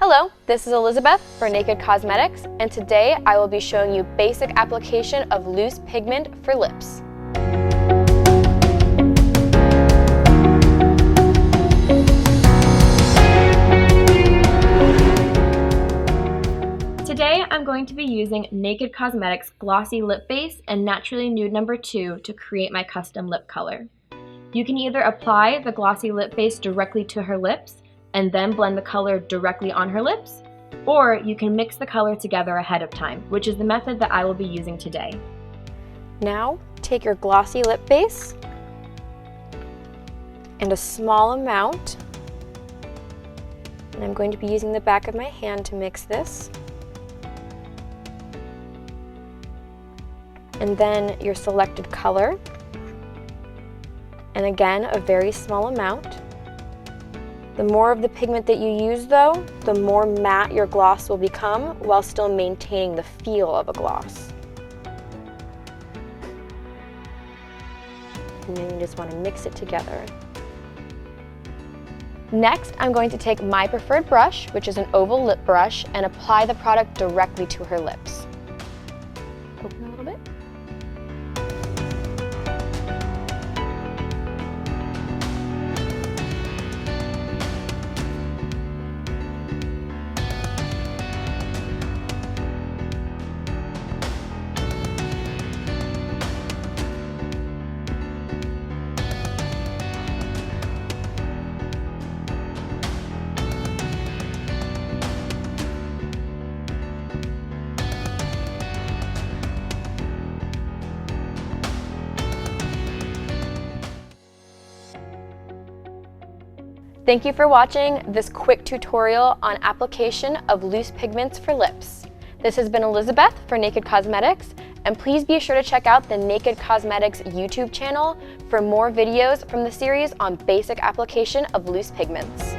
Hello, this is Elizabeth for Naked Cosmetics, and today I will be showing you basic application of loose pigment for lips. Today I'm going to be using Naked Cosmetics Glossy Lip Base and Naturally Nude No. 2 to create my custom lip color. You can either apply the Glossy Lip Base directly to her lips and then blend the color directly on her lips, or you can mix the color together ahead of time, which is the method that I will be using today. Now, take your Glossy Lip Base and a small amount, and I'm going to be using the back of my hand to mix this. And then your Selective Color, and again, a very small amount. The more of the pigment that you use though, the more matte your gloss will become while still maintaining the feel of a gloss. And then you just want to mix it together. Next, I'm going to take my preferred brush, which is an oval lip brush, and apply the product directly to her lips. Open a little bit. Thank you for watching this quick tutorial on application of loose pigments for lips. This has been Elizabeth for Naked Cosmetics, and please be sure to check out the Naked Cosmetics YouTube channel for more videos from the series on basic application of loose pigments.